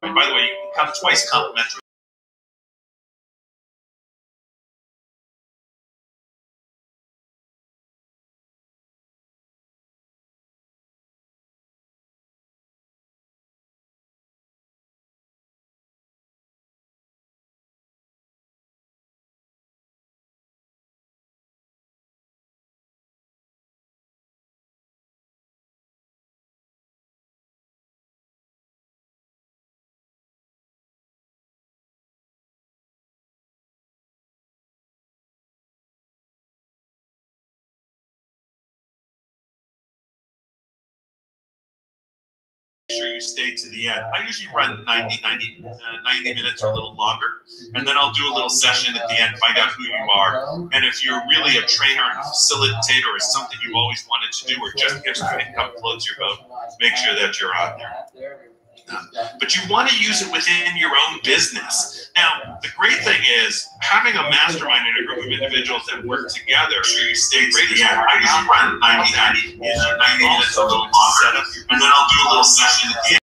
And by the way, you can come twice complimentary. Make sure you stay to the end. I usually run 90 minutes or a little longer, and then I'll do a little session at the end, find out who you are, and if you're really a trainer and facilitator or something you've always wanted to do or just interested in come floats your boat, make sure that you're on there. But you want to use it within your own business. Now, the great thing is having a mastermind and a group of individuals that work together. Sure, you stay to the end. I usually run 90 minutes a little setup, and then I'll do a little session at the end.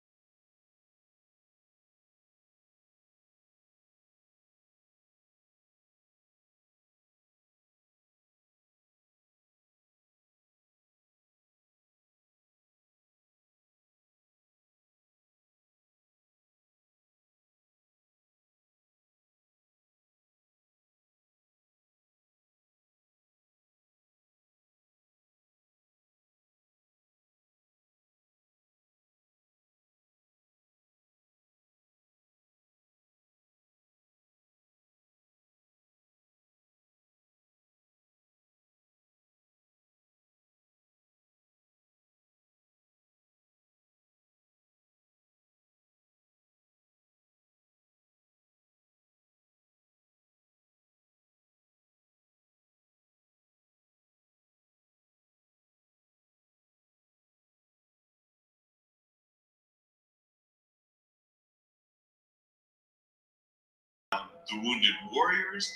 The Wounded Warriors.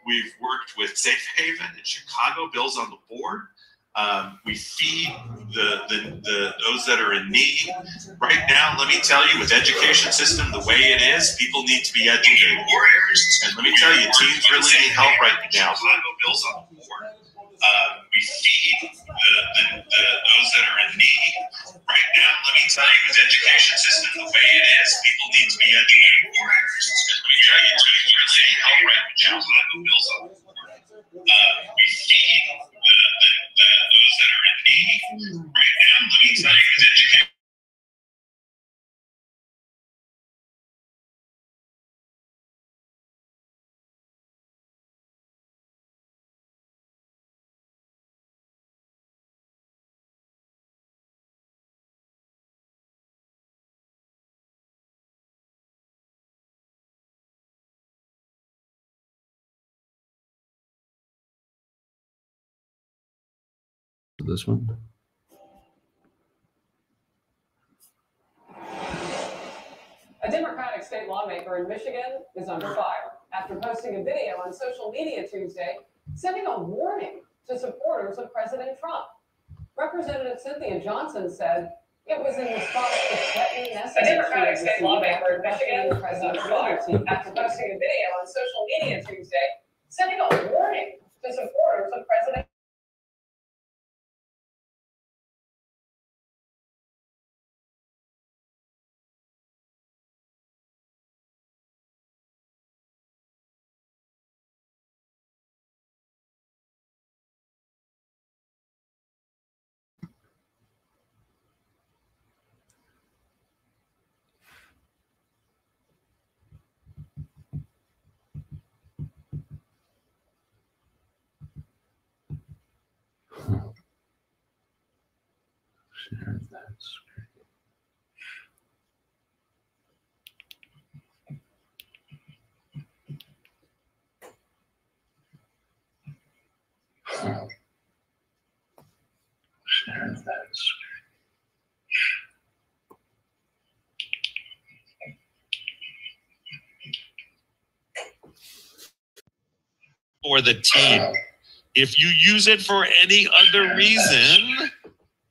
We've worked with Safe Haven in Chicago. Bill's on the board. We feed those that are in need. Right now, let me tell you, with education system the way it is, people need to be educated. Warriors. And let me tell you, teens really need help right now. Chicago Bill's on the board. We feed those that are in need. Right now, let me tell you, with education system the way it is, people need to be educated. Warriors. And let me tell you, teens really need help right now. Chicago Bill's on the board. We feed those that are in need. Right now, let me tell you, with education. This one. A Democratic state lawmaker in Michigan is under fire after posting a video on social media Tuesday sending a warning to supporters of President Trump. Representative Cynthia Johnson said it was in response to threatening messages. A Democratic state lawmaker in Michigan is under fire after posting a video on social media Tuesday sending a warning to supporters of President. Share that screen. Share that screen. For the team. If you use it for any other reason,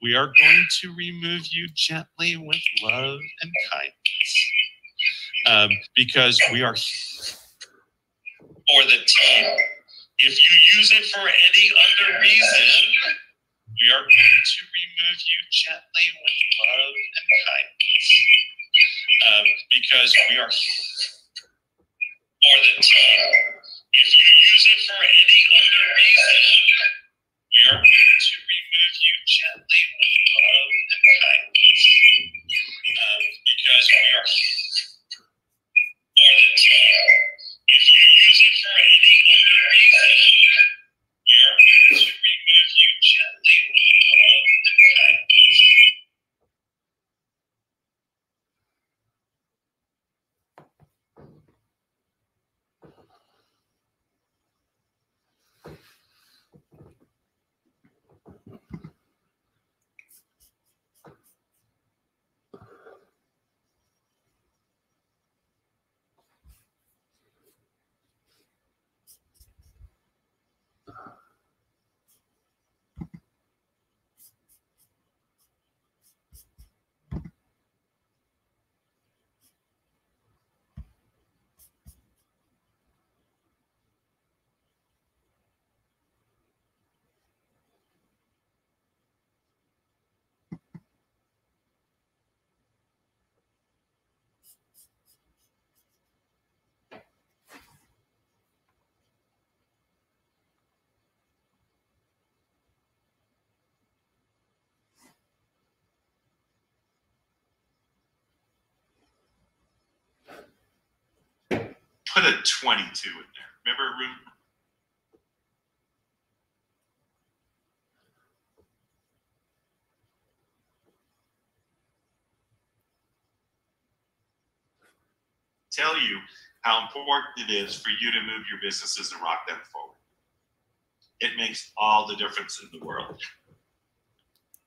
we are going to remove you gently with love and kindness. because we are for the team. If you use it for any other reason, we are going to remove you gently with love and kindness. Because we are for the team. If you use it for any other reason, we are going to remove you gently with love and kindness. Because we are for the team. If you use it for any other reason, we are going to remove you gently with love and kindness. Put a 22 in there. Remember, room? Tell you how important it is for you to move your businesses and rock them forward. It makes all the difference in the world.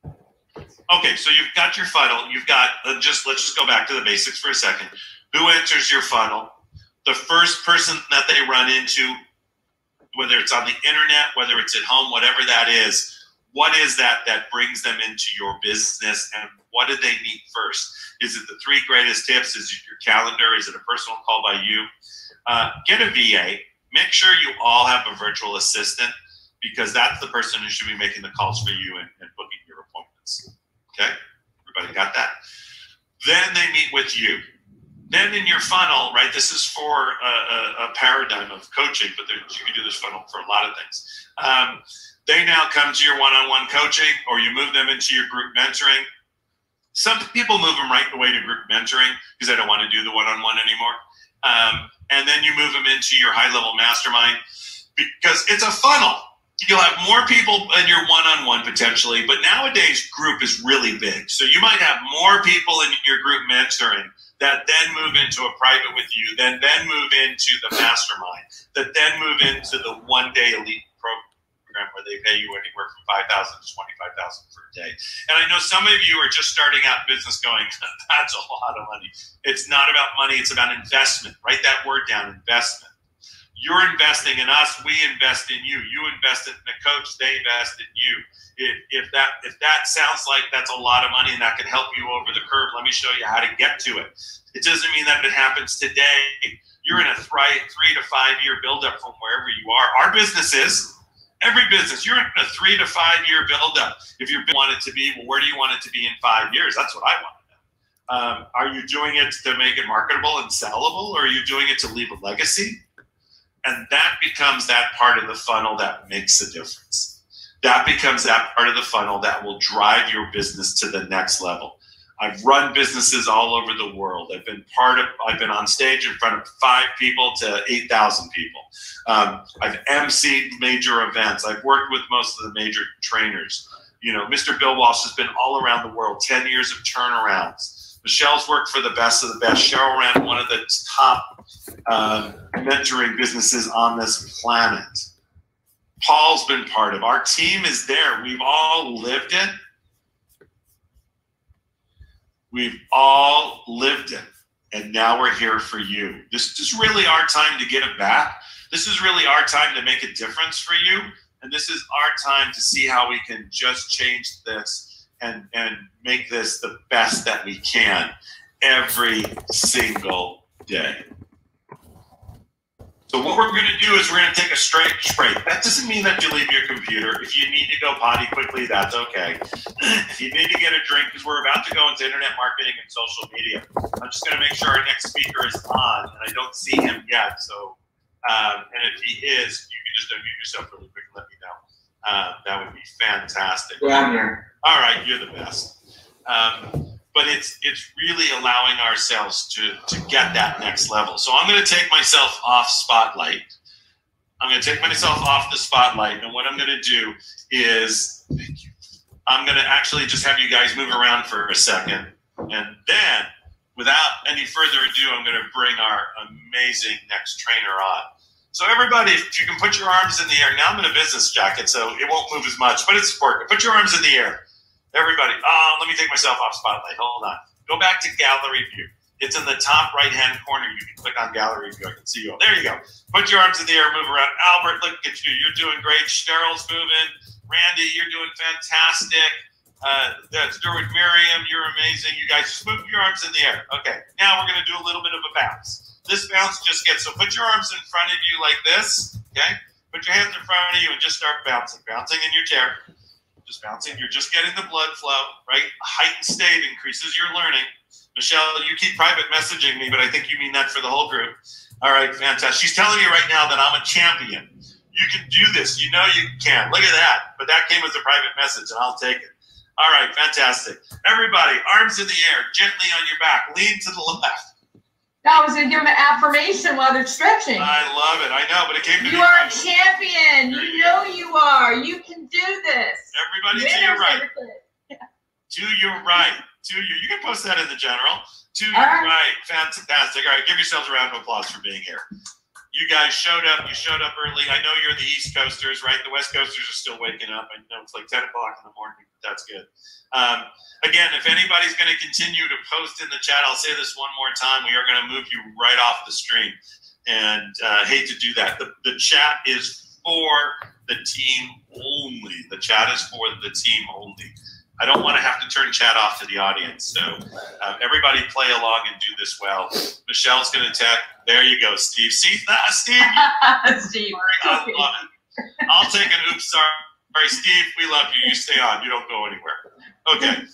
Okay, so you've got your funnel. You've got, let's just go back to the basics for a second. Who enters your funnel? The first person that they run into, whether it's on the internet, whether it's at home, whatever that is, what is that brings them into your business, and what did they need first? Is it the 3 greatest tips? Is it your calendar? Is it a personal call by you? Get a VA. Make sure you all have a virtual assistant, because that's the person who should be making the calls for you and booking your appointments. Okay? Everybody got that? Then they meet with you. Then in your funnel, right, this is for a paradigm of coaching, but you can do this funnel for a lot of things. They now come to your one-on-one coaching, or you move them into your group mentoring. Some people move them right away to group mentoring because they don't want to do the one-on-one anymore. And then you move them into your high-level mastermind because it's a funnel. You'll have more people in your one-on-one potentially, but nowadays group is really big. So you might have more people in your group mentoring that then move into a private with you, then move into the mastermind, that then move into the one-day elite program where they pay you anywhere from $5,000 to $25,000 for a day. And I know some of you are just starting out business going, that's a lot of money. It's not about money, it's about investment. Write that word down, investment. You're investing in us, we invest in you. You invest in the coach, they invest in you. If that sounds like that's a lot of money and that can help you over the curve, let me show you how to get to it. It doesn't mean that it happens today. You're in a 3 to 5 year buildup from wherever you are. Our business is, every business, you're in a 3 to 5 year buildup. If you want it to be, well, where do you want it to be in 5 years? That's what I want to know. Are you doing it to make it marketable and sellable, or are you doing it to leave a legacy? And that becomes that part of the funnel that makes a difference. That becomes that part of the funnel that will drive your business to the next level. I've run businesses all over the world. I've been on stage in front of 5 people to 8,000 people. I've emceed major events. I've worked with most of the major trainers. You know, Mr. Bill Walsh has been all around the world, 10 years of turnarounds. Michelle's worked for the best of the best. Cheryl ran one of the top mentoring businesses on this planet. Paul's been part of. Our team is there. We've all lived it. We've all lived it. And now we're here for you. This is really our time to get it back. This is really our time to make a difference for you. And this is our time to see how we can just change this and make this the best that we can every single day. So what we're going to do is we're going to take a straight break. That doesn't mean that you leave your computer. If you need to go potty quickly, that's okay. If you need to get a drink, because we're about to go into internet marketing and social media. I'm just going to make sure our next speaker is on, and I don't see him yet. So, and if he is, you can just unmute yourself really quick and let me know. That would be fantastic. Yeah, I'm here. All right, you're the best. But it's really allowing ourselves to get that next level. So I'm going to take myself off spotlight. I'm going to take myself off the spotlight, and what I'm going to do is I'm going to actually just have you guys move around for a second, and then without any further ado, I'm going to bring our amazing next trainer on. So everybody, if you can put your arms in the air. Now I'm in a business jacket, so it won't move as much, but it's important. Put your arms in the air. Everybody, let me take myself off spotlight. Hold on. Go back to gallery view. It's in the top right-hand corner. You can click on gallery view. I can see you all. There you go. Put your arms in the air. Move around. Albert, look at you. You're doing great. Cheryl's moving. Randy, you're doing fantastic. That's Durwood. Miriam, you're amazing. You guys just move your arms in the air. Okay. Now we're going to do a little bit of a bounce. This bounce just gets, so put your arms in front of you like this. Okay. Put your hands in front of you and just start bouncing. Bouncing in your chair. Just bouncing. You're just getting the blood flow, right? A heightened state increases your learning. Michelle, you keep private messaging me, but I think you mean that for the whole group. All right, fantastic. She's telling me right now that I'm a champion. You can do this. You know you can. Look at that. But that came as a private message, and I'll take it. All right, fantastic. Everybody, arms in the air, gently on your back. Lean to the left. I was going to give them an affirmation while they're stretching. I love it. I know, but it came to me. You are a champion. You know you are. You can do this. Everybody to your right. To your right. You can post that in the general. To your right. Fantastic. All right, give yourselves a round of applause for being here. You guys showed up. You showed up early. I know you're the East Coasters, right? The West Coasters are still waking up. I know it's like 10 o'clock in the morning, but that's good. Again, if anybody's going to continue to post in the chat, I'll say this one more time. We are going to move you right off the stream. And hate to do that. The chat is for the team only. The chat is for the team only. I don't want to have to turn chat off to the audience. So everybody play along and do this well. Michelle's going to tech. There you go, Steve. See that, Steve? Steve. I love it. I'll take an oops, sorry, Steve. We love you. You stay on. You don't go anywhere. Okay.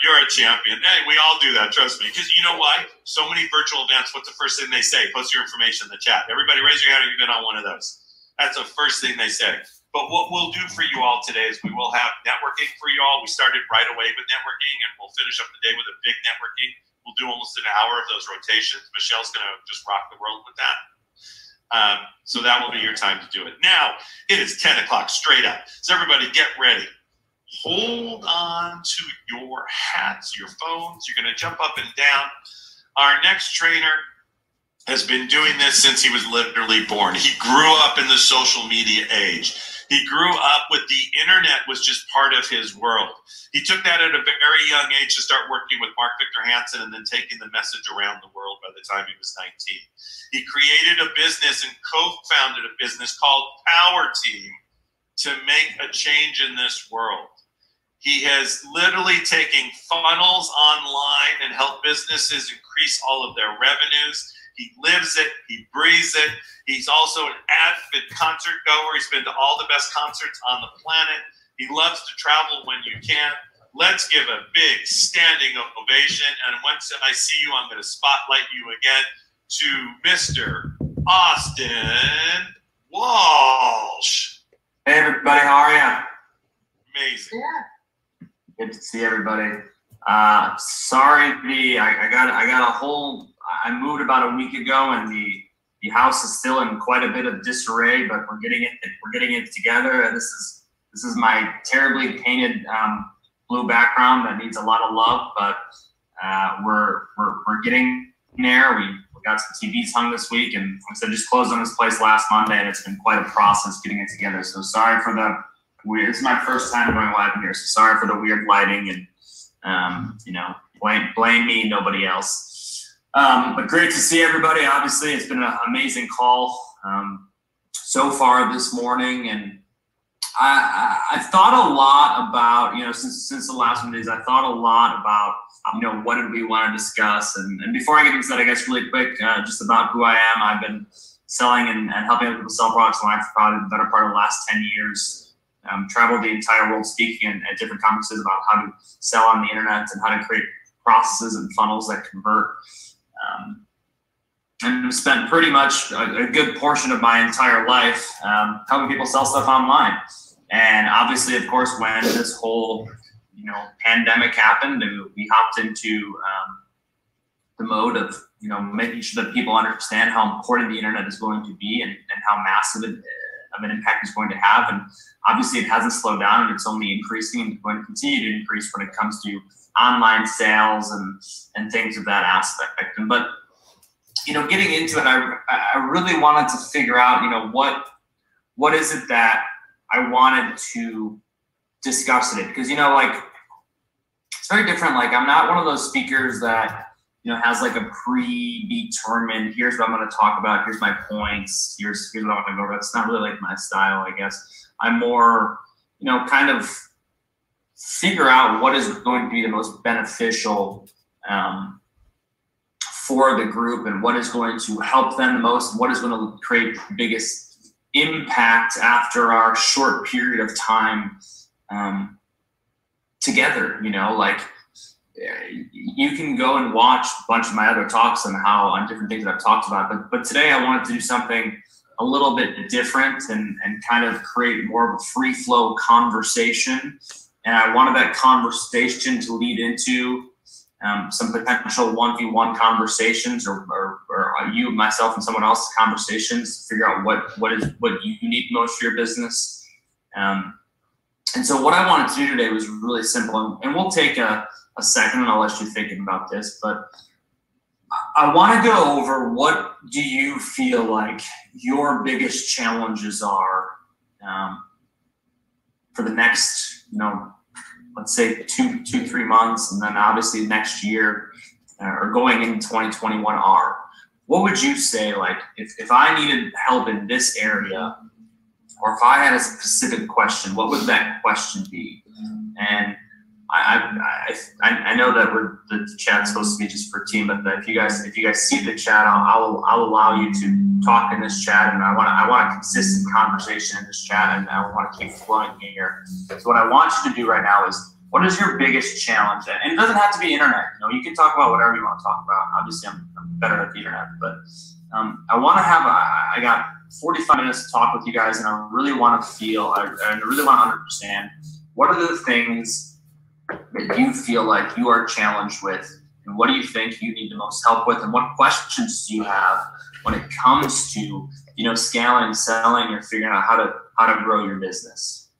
You're a champion. Hey, we all do that. Trust me. Because you know why? So many virtual events. What's the first thing they say? Post your information in the chat. Everybody raise your hand if you've been on one of those. That's the first thing they say. But what we'll do for you all today is we will have networking for you all. We started right away with networking, and we'll finish up the day with a big networking. We'll do almost an hour of those rotations. Michelle's going to just rock the world with that. So that will be your time to do it. Now, it is 10 o'clock straight up. So everybody get ready. Hold on to your hats, your phones. You're going to jump up and down. Our next trainer has been doing this since he was literally born. He grew up in the social media age. He grew up with the internet was just part of his world. He took that at a very young age to start working with Mark Victor Hansen and then taking the message around the world by the time he was 19. He created a business and co-founded a business called Powerteam to make a change in this world. He has literally taken funnels online and helped businesses increase all of their revenues. He lives it. He breathes it. He's also an avid concert goer. He's been to all the best concerts on the planet. He loves to travel when you can. Let's give a big standing ovation. And once I see you, I'm going to spotlight you again to Mr. Austin Walsh. Hey, everybody. How are you? Amazing. Yeah. Good to see everybody. Sorry, I got a whole. I moved about a week ago, and the house is still in quite a bit of disarray, but we're getting it together. This is my terribly painted blue background that needs a lot of love, but we're getting there. We got some TVs hung this week, and like I said, just closed on this place last Monday, and it's been quite a process getting it together. So sorry for the weird. It's my first time going live in here, so sorry for the weird lighting, and blame me, nobody else. But great to see everybody. Obviously, it's been an amazing call so far this morning, and I thought a lot about, since the last one of these, I thought a lot about, what did we want to discuss? And before I get into that, I guess really quick, just about who I am. I've been selling and helping other people sell products online for probably the better part of the last 10 years. Traveled the entire world speaking at different conferences about how to sell on the internet and how to create processes and funnels that convert. And spent pretty much a good portion of my entire life helping people sell stuff online. And obviously, of course, when this whole pandemic happened, we hopped into the mode of making sure that people understand how important the internet is going to be and how massive of an impact it's going to have. And obviously, it hasn't slowed down, and it's only increasing and going to continue to increase when it comes to online sales and things of that aspect. But getting into it, I really wanted to figure out, what is it that I wanted to discuss today? Because, it's very different. Like, I'm not one of those speakers that, has like a predetermined, here's what I'm going to talk about, here's my points, here's what I'm going to go over. That's not really like my style, I guess. I'm more, kind of figure out what is going to be the most beneficial for the group and what is going to help them the most, what is going to create the biggest impact after our short period of time together. You can go and watch a bunch of my other talks on different things that I've talked about, but today I wanted to do something a little bit different and kind of create more of a free flow conversation. And I wanted that conversation to lead into some potential 1v1 conversations or you, myself, and someone else's conversations to figure out what you need most for your business. And so what I wanted to do today was really simple, and we'll take a second and I'll let you think about this, but I want to go over what do you feel like your biggest challenges are for the next, let's say 2-3 months, and then obviously next year or going into 2021 are. What would you say, like, if I needed help in this area, or if I had a specific question, what would that question be? And I know that the chat's supposed to be just for team, but if you guys see the chat, I'll allow you to talk in this chat, and I want a consistent conversation in this chat, and I want to keep flowing here. So what I want you to do right now is, what is your biggest challenge? And it doesn't have to be internet. You can talk about whatever you want to talk about. Obviously, I'm better at the internet, but I got 45 minutes to talk with you guys, and I really want to really want to understand what are the things that you feel like you are challenged with, and what do you think you need the most help with, and what questions do you have when it comes to scaling, selling, or figuring out how to grow your business.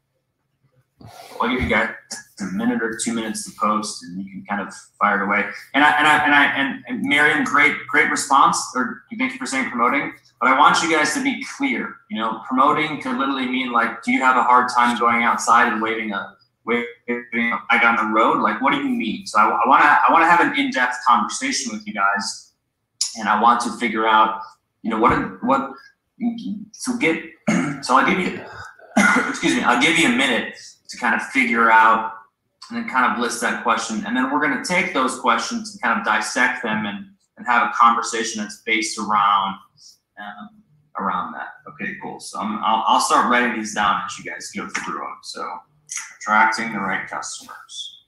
I'll give you guys a minute or 2 minutes to post, and you can kind of fire it away. And Miriam, great response, or thank you for saying promoting. But I want you guys to be clear. Promoting could literally mean, like, do you have a hard time going outside and waving a flag on the road? Like, what do you mean? So I want to have an in-depth conversation with you guys, and I want to figure out, So I'll give you, I'll give you a minute to kind of figure out and then kind of list that question, and then we're going to take those questions and kind of dissect them and have a conversation that's based around that. Okay, cool. So I'll start writing these down as you guys go through them. So, attracting the right customers.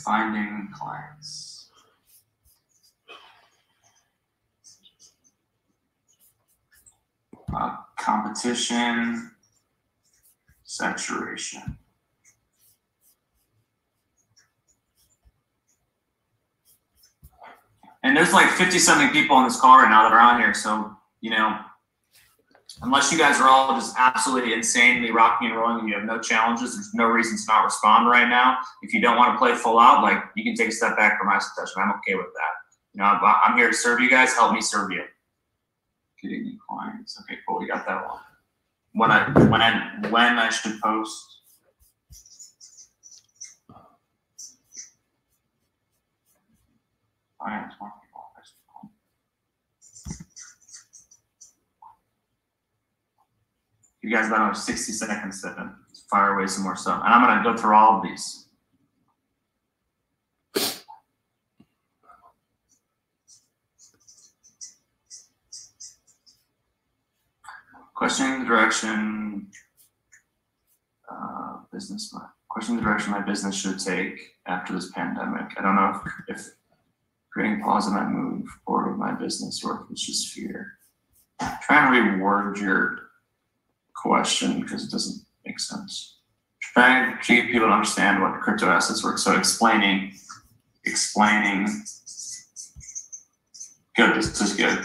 Finding clients. Competition. Saturation. And there's like 50-something people on this call right now that are on here. So, unless you guys are all just absolutely insanely rocking and rolling and you have no challenges, there's no reason to not respond right now. If you don't want to play full out, like, you can take a step back from my session. I'm okay with that. I'm here to serve you guys. Help me serve you. Getting new clients. Okay, cool. We got that one. When I should post. You guys about another 60 seconds to fire away some more stuff. And I'm going to go through all of these. Questioning the direction, questioning the direction my business should take after this pandemic. I don't know if creating pause in my move forward with my business or if it's just fear. Trying to reword your question because it doesn't make sense. Trying to get people to understand what crypto assets work. So explaining. Good, this is good.